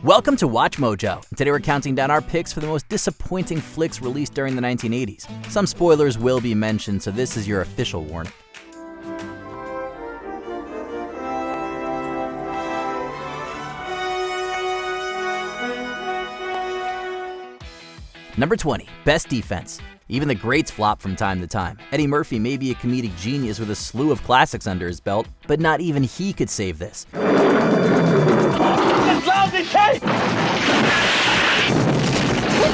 Welcome to Watch Mojo. Today we're counting down our picks for the most disappointing flicks released during the 1980s. Some spoilers will be mentioned, so this is your official warning. Number 20, Best Defense. Even the greats flop from time to time. Eddie Murphy may be a comedic genius with a slew of classics under his belt, but not even he could save this. Who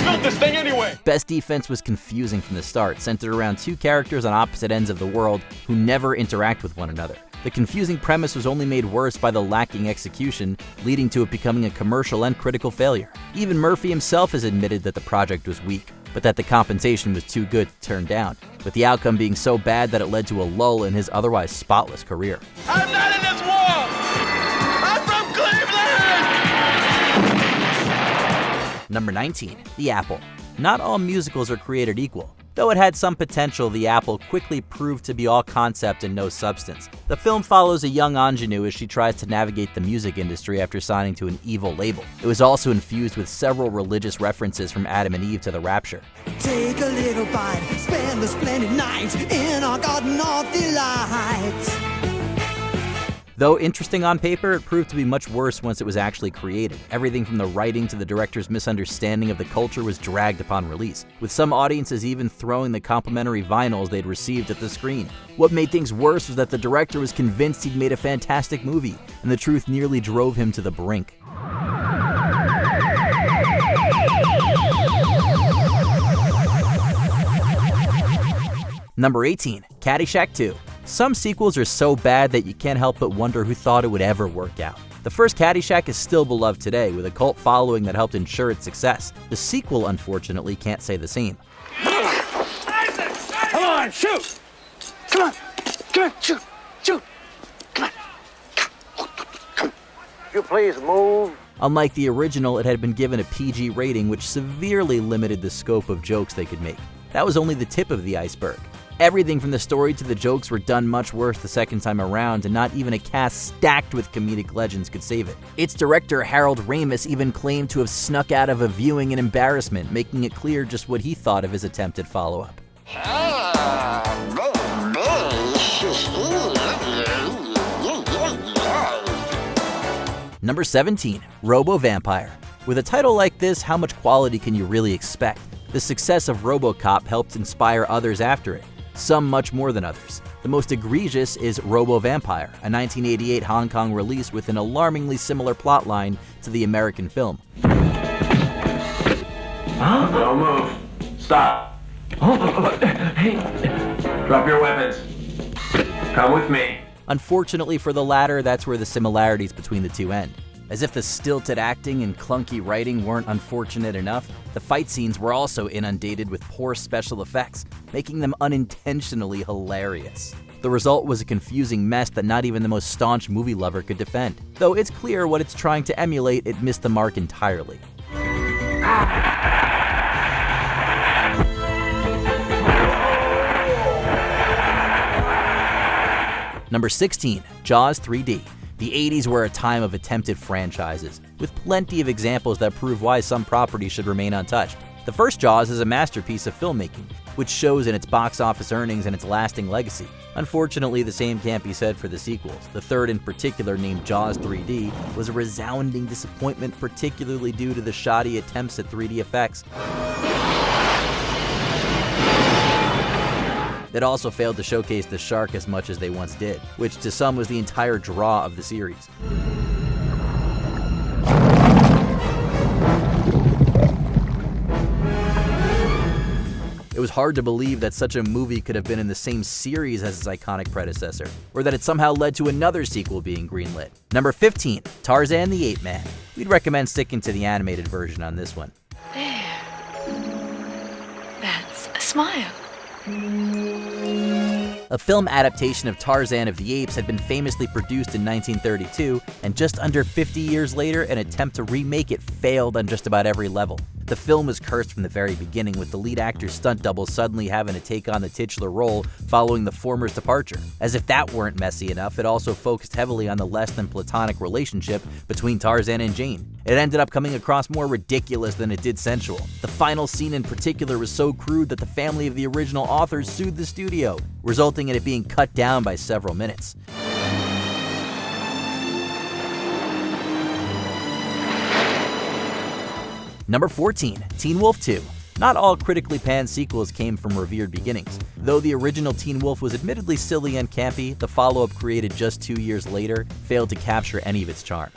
built this thing anyway? Best Defense was confusing from the start, centered around two characters on opposite ends of the world who never interact with one another. The confusing premise was only made worse by the lacking execution, leading to it becoming a commercial and critical failure. Even Murphy himself has admitted that the project was weak, but that the compensation was too good to turn down, with the outcome being so bad that it led to a lull in his otherwise spotless career. I'm not in this war! I'm from Cleveland! Number 19, The Apple. Not all musicals are created equal. Though it had some potential, The Apple quickly proved to be all concept and no substance. The film follows a young ingenue as she tries to navigate the music industry after signing to an evil label. It was also infused with several religious references from Adam and Eve to the Rapture. Take a little bite, spend a splendid night in our garden of delight. Though interesting on paper, it proved to be much worse once it was actually created. Everything from the writing to the director's misunderstanding of the culture was dragged upon release, with some audiences even throwing the complimentary vinyls they'd received at the screen. What made things worse was that the director was convinced he'd made a fantastic movie, and the truth nearly drove him to the brink. Number 18, Catty Shack 2. Some sequels are so bad that you can't help but wonder who thought it would ever work out. The first Catty Shack is still beloved today, with a cult following that helped ensure its success. The sequel, unfortunately, can't say the same. Come on, shoot! Come on! Come on, shoot! Shoot! Come on! Come on! You please move. Unlike the original, it had been given a PG rating, which severely limited the scope of jokes they could make. That was only the tip of the iceberg. Everything from the story to the jokes were done much worse the second time around, and not even a cast stacked with comedic legends could save it. Its director, Harold Ramis, even claimed to have snuck out of a viewing in embarrassment, making it clear just what he thought of his attempted follow-up. Number 17, Robo Vampire. With a title like this, how much quality can you really expect? The success of RoboCop helped inspire others after it, some much more than others. The most egregious is Robo Vampire, a 1988 Hong Kong release with an alarmingly similar plotline to the American film. Don't move. Stop. Hey. Drop your weapons. Come with me. Unfortunately for the latter, that's where the similarities between the two end. As if the stilted acting and clunky writing weren't unfortunate enough, the fight scenes were also inundated with poor special effects, making them unintentionally hilarious. The result was a confusing mess that not even the most staunch movie lover could defend. Though it's clear what it's trying to emulate, it missed the mark entirely. Number 16, Jaws 3D. The 80s were a time of attempted franchises, with plenty of examples that prove why some properties should remain untouched. The first Jaws is a masterpiece of filmmaking, which shows in its box office earnings and its lasting legacy. Unfortunately, the same can't be said for the sequels. The third in particular, named Jaws 3D, was a resounding disappointment, particularly due to the shoddy attempts at 3D effects. It also failed to showcase the shark as much as they once did, which to some was the entire draw of the series. It was hard to believe that such a movie could have been in the same series as its iconic predecessor, or that it somehow led to another sequel being greenlit. Number 15, Tarzan the Ape Man. We'd recommend sticking to the animated version on this one. There. That's a smile. A film adaptation of Tarzan of the Apes had been famously produced in 1932, and just under 50 years later, an attempt to remake it failed on just about every level. The film was cursed from the very beginning, with the lead actor's stunt double suddenly having to take on the titular role following the former's departure. As if that weren't messy enough, it also focused heavily on the less than platonic relationship between Tarzan and Jane. It ended up coming across more ridiculous than it did sensual. The final scene in particular was so crude that the family of the original authors sued the studio, resulting in it being cut down by several minutes. Number 14, Teen Wolf 2. Not all critically panned sequels came from revered beginnings. Though the original Teen Wolf was admittedly silly and campy, the follow-up created just 2 years later failed to capture any of its charm.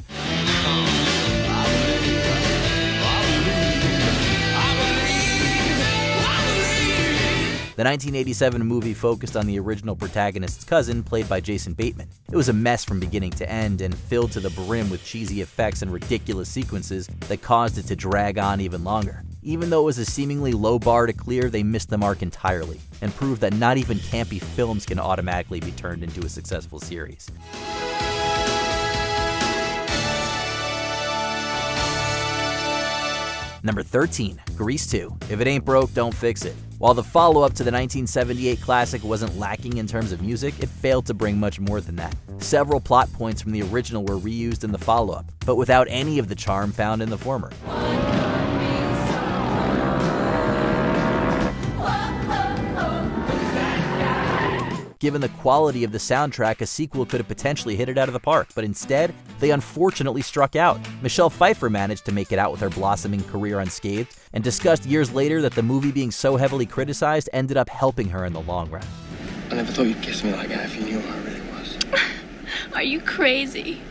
The 1987 movie focused on the original protagonist's cousin, played by Jason Bateman. It was a mess from beginning to end and filled to the brim with cheesy effects and ridiculous sequences that caused it to drag on even longer. Even though it was a seemingly low bar to clear, they missed the mark entirely and proved that not even campy films can automatically be turned into a successful series. Number 13, Grease 2. If it ain't broke, don't fix it. While the follow-up to the 1978 classic wasn't lacking in terms of music, it failed to bring much more than that. Several plot points from the original were reused in the follow-up, but without any of the charm found in the former. Given the quality of the soundtrack, a sequel could have potentially hit it out of the park, but instead, they unfortunately struck out. Michelle Pfeiffer managed to make it out with her blossoming career unscathed, and discussed years later that the movie being so heavily criticized ended up helping her in the long run. I never thought you'd kiss me like that if you knew who I really was. Are you crazy?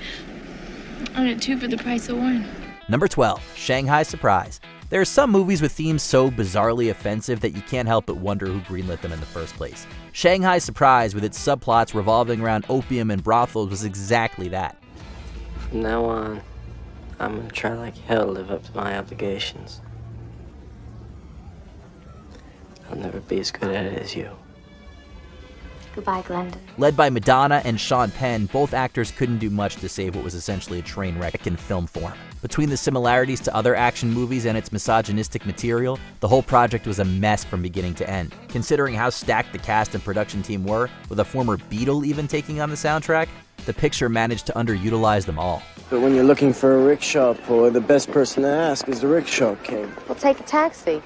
I want 2 for the price of 1. Number 12, Shanghai Surprise. There are some movies with themes so bizarrely offensive that you can't help but wonder who greenlit them in the first place. Shanghai Surprise, with its subplots revolving around opium and brothels, was exactly that. From now on, I'm gonna try like hell to live up to my obligations. I'll never be as good at it as you. Goodbye, Glendon. Led by Madonna and Sean Penn, both actors couldn't do much to save what was essentially a train wreck in film form. Between the similarities to other action movies and its misogynistic material, the whole project was a mess from beginning to end. Considering how stacked the cast and production team were, with a former Beatle even taking on the soundtrack, the picture managed to underutilize them all. But when you're looking for a rickshaw puller, the best person to ask is the rickshaw king. We'll take a taxi.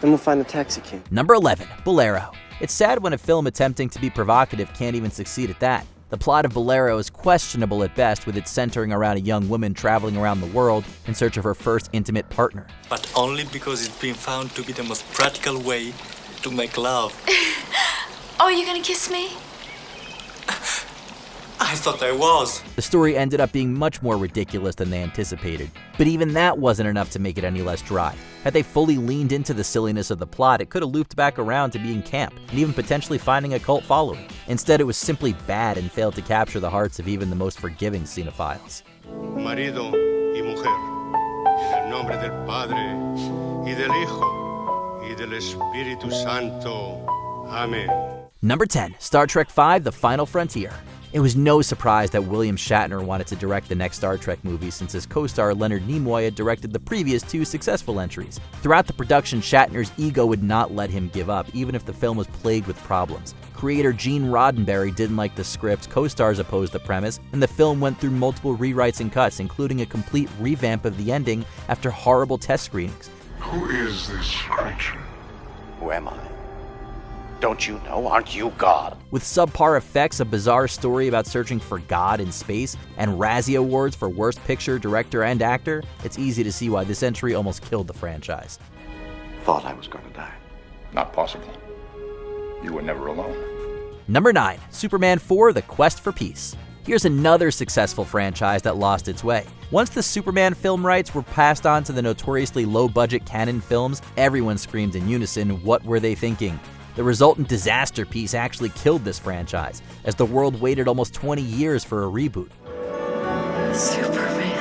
Then we'll find the taxi king. Number 11, Bolero. It's sad when a film attempting to be provocative can't even succeed at that. The plot of Bolero is questionable at best, with it centering around a young woman traveling around the world in search of her first intimate partner. But only because it's been found to be the most practical way to make love. Oh, you gonna kiss me? I thought I was. The story ended up being much more ridiculous than they anticipated, but even that wasn't enough to make it any less dry. Had they fully leaned into the silliness of the plot, it could have looped back around to being camp, and even potentially finding a cult following. Instead, it was simply bad and failed to capture the hearts of even the most forgiving cinephiles. Marido y mujer, en el nombre del Padre, y del Hijo, y del Espíritu Santo. Amén. Number 10, Star Trek V: The Final Frontier. It was no surprise that William Shatner wanted to direct the next Star Trek movie, since his co-star Leonard Nimoy had directed the previous 2 successful entries. Throughout the production, Shatner's ego would not let him give up, even if the film was plagued with problems. Creator Gene Roddenberry didn't like the script, co-stars opposed the premise, and the film went through multiple rewrites and cuts, including a complete revamp of the ending after horrible test screenings. Who is this creature? Who am I? Don't you know? Aren't you God? With subpar effects, a bizarre story about searching for God in space, and Razzie Awards for Worst Picture, Director, and Actor, it's easy to see why this entry almost killed the franchise. Thought I was going to die. Not possible. You were never alone. Number 9, Superman 4: The Quest for Peace. Here's another successful franchise that lost its way. Once the Superman film rights were passed on to the notoriously low-budget Canon Films, everyone screamed in unison, "What were they thinking?" The resultant disaster piece actually killed this franchise, as the world waited almost 20 years for a reboot. Superman.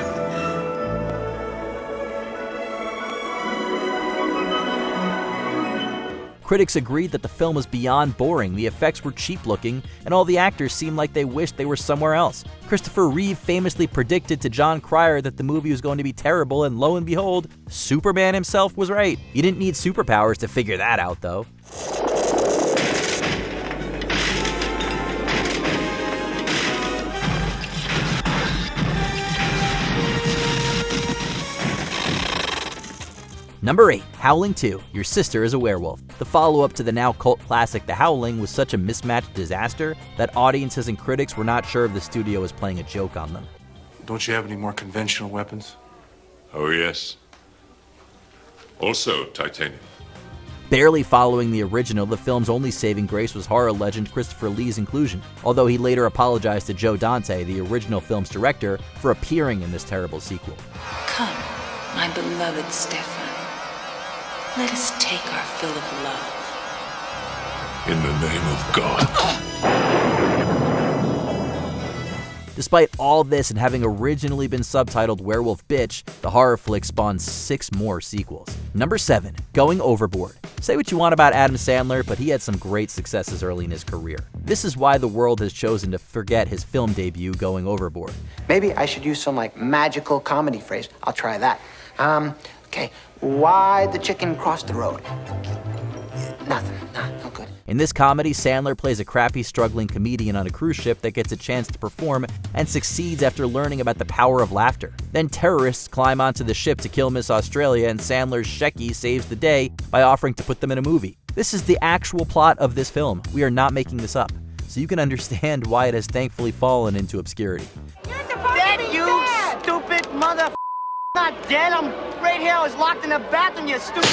Critics agreed that the film was beyond boring, the effects were cheap looking, and all the actors seemed like they wished they were somewhere else. Christopher Reeve famously predicted to John Cryer that the movie was going to be terrible, and lo and behold, Superman himself was right. You didn't need superpowers to figure that out, though. Number 8. Howling 2, Your Sister is a Werewolf. The follow-up to the now cult classic The Howling was such a mismatched disaster that audiences and critics were not sure if the studio was playing a joke on them. Don't you have any more conventional weapons? Oh, yes. Also titanium. Barely following the original, the film's only saving grace was horror legend Christopher Lee's inclusion, although he later apologized to Joe Dante, the original film's director, for appearing in this terrible sequel. Come, my beloved Stefan. Let us take our fill of love. In the name of God. Despite all this and having originally been subtitled Werewolf Bitch, the horror flick spawned 6 more sequels. Number 7. Going Overboard. Say what you want about Adam Sandler, but he had some great successes early in his career. This is why the world has chosen to forget his film debut, Going Overboard. Maybe I should use some magical comedy phrase. I'll try that. Okay. Why the chicken crossed the road? Nothing. No good. In this comedy, Sandler plays a crappy, struggling comedian on a cruise ship that gets a chance to perform and succeeds after learning about the power of laughter. Then terrorists climb onto the ship to kill Miss Australia, and Sandler's Shecky saves the day by offering to put them in a movie. This is the actual plot of this film. We are not making this up, so you can understand why it has thankfully fallen into obscurity. Dead, you stupid mother. Not dead. I'm right here. I was locked in the bathroom, you stupid.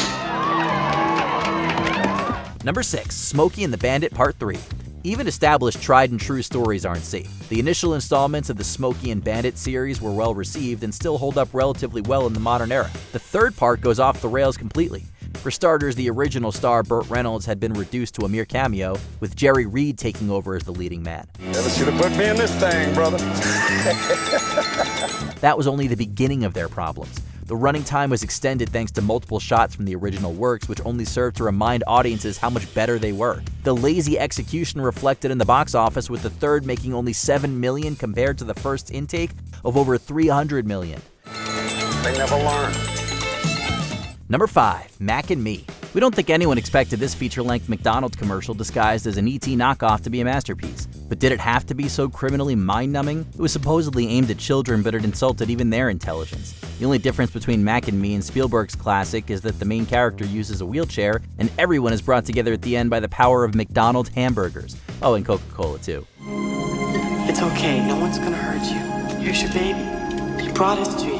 Number 6. Smokey and the Bandit Part 3. Even established tried and true stories aren't safe. The initial installments of the Smokey and Bandit series were well received and still hold up relatively well in the modern era. The third part goes off the rails completely. For starters, the original star Burt Reynolds had been reduced to a mere cameo, with Jerry Reed taking over as the leading man. Never should have put me in this thing, brother. That was only the beginning of their problems. The running time was extended thanks to multiple shots from the original works, which only served to remind audiences how much better they were. The lazy execution reflected in the box office, with the third making only $7 million compared to the first intake of over $300 million. They never learn. Number 5. Mac and Me. We don't think anyone expected this feature-length McDonald's commercial disguised as an E.T. knockoff to be a masterpiece. But did it have to be so criminally mind-numbing? It was supposedly aimed at children, but it insulted even their intelligence. The only difference between Mac and Me and Spielberg's classic is that the main character uses a wheelchair, and everyone is brought together at the end by the power of McDonald's hamburgers. Oh, and Coca-Cola too. It's okay, no one's gonna hurt you. Here's your baby. He brought us to you.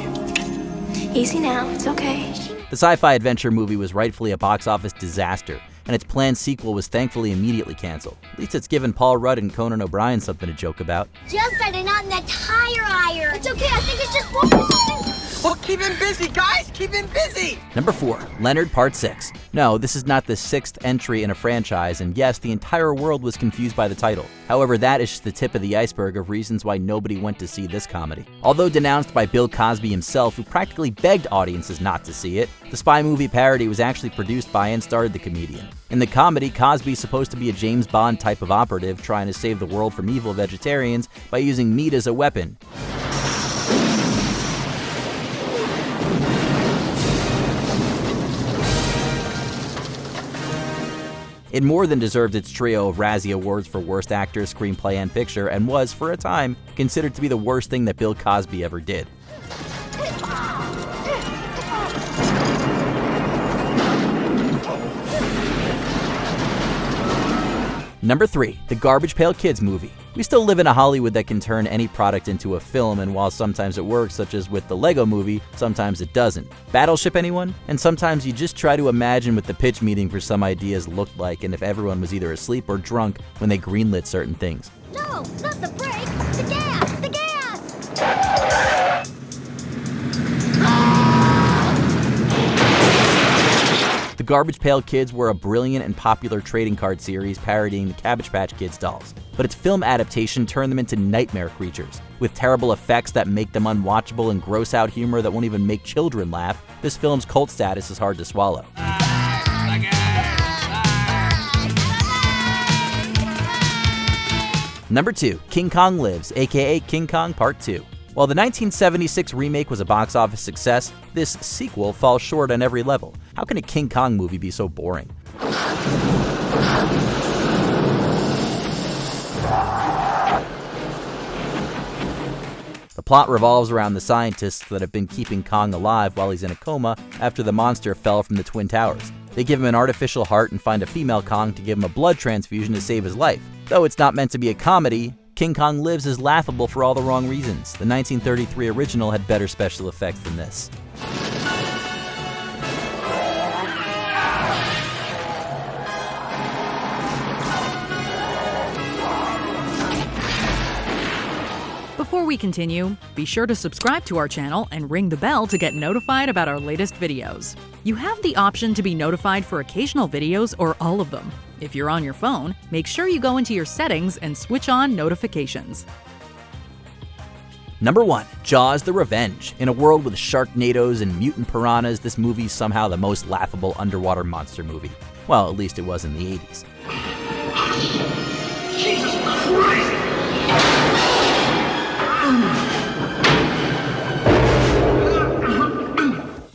Easy now, it's okay. The sci-fi adventure movie was rightfully a box office disaster, and its planned sequel was thankfully immediately canceled. At least it's given Paul Rudd and Conan O'Brien something to joke about. Just that they're not in that tire iron. It's okay, I think it's just 1%. Well, keep him busy, guys! Keep him busy! Number 4. Leonard Part 6. No, this is not the 6th entry in a franchise, and yes, the entire world was confused by the title. However, that is just the tip of the iceberg of reasons why nobody went to see this comedy. Although denounced by Bill Cosby himself, who practically begged audiences not to see it, the spy movie parody was actually produced by and starred the comedian. In the comedy, Cosby's supposed to be a James Bond type of operative trying to save the world from evil vegetarians by using meat as a weapon. It more than deserved its trio of Razzie Awards for Worst Actor, Screenplay, and Picture, and was, for a time, considered to be the worst thing that Bill Cosby ever did. Number 3. The Garbage Pail Kids Movie. We still live in a Hollywood that can turn any product into a film, and while sometimes it works, such as with the Lego Movie, sometimes it doesn't. Battleship, anyone? And sometimes you just try to imagine what the pitch meeting for some ideas looked like, and if everyone was either asleep or drunk when they greenlit certain things. No, not the brake, the gas, the gas! The Garbage Pail Kids were a brilliant and popular trading card series parodying the Cabbage Patch Kids dolls, but its film adaptation turned them into nightmare creatures. With terrible effects that make them unwatchable and gross out humor that won't even make children laugh, this film's cult status is hard to swallow. Number 2. King Kong Lives, aka King Kong Part 2. While the 1976 remake was a box office success, this sequel falls short on every level. How can a King Kong movie be so boring? The plot revolves around the scientists that have been keeping Kong alive while he's in a coma after the monster fell from the Twin Towers. They give him an artificial heart and find a female Kong to give him a blood transfusion to save his life. Though it's not meant to be a comedy, King Kong Lives is laughable for all the wrong reasons. The 1933 original had better special effects than this. Before we continue, be sure to subscribe to our channel and ring the bell to get notified about our latest videos. You have the option to be notified for occasional videos or all of them. If you're on your phone, make sure you go into your settings and switch on notifications. Number 1. Jaws: The Revenge. In a world with sharknadoes and mutant piranhas, this movie's somehow the most laughable underwater monster movie. Well, at least it was in the 80s. Jesus Christ!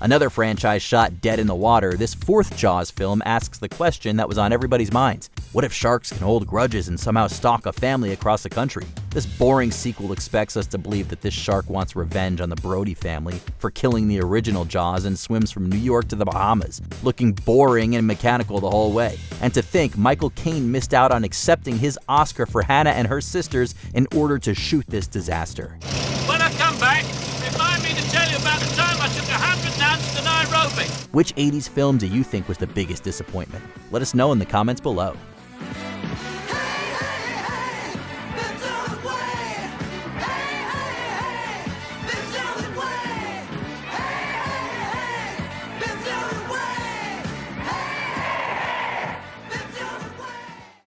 Another franchise shot dead in the water, this fourth Jaws film asks the question that was on everybody's minds. What if sharks can hold grudges and somehow stalk a family across the country? This boring sequel expects us to believe that this shark wants revenge on the Brody family for killing the original Jaws and swims from New York to the Bahamas, looking boring and mechanical the whole way. And to think Michael Caine missed out on accepting his Oscar for Hannah and her sisters in order to shoot this disaster. When I come back, remind me to tell you about the time I took 100 nuns to Nairobi. Which 80s film do you think was the biggest disappointment? Let us know in the comments below.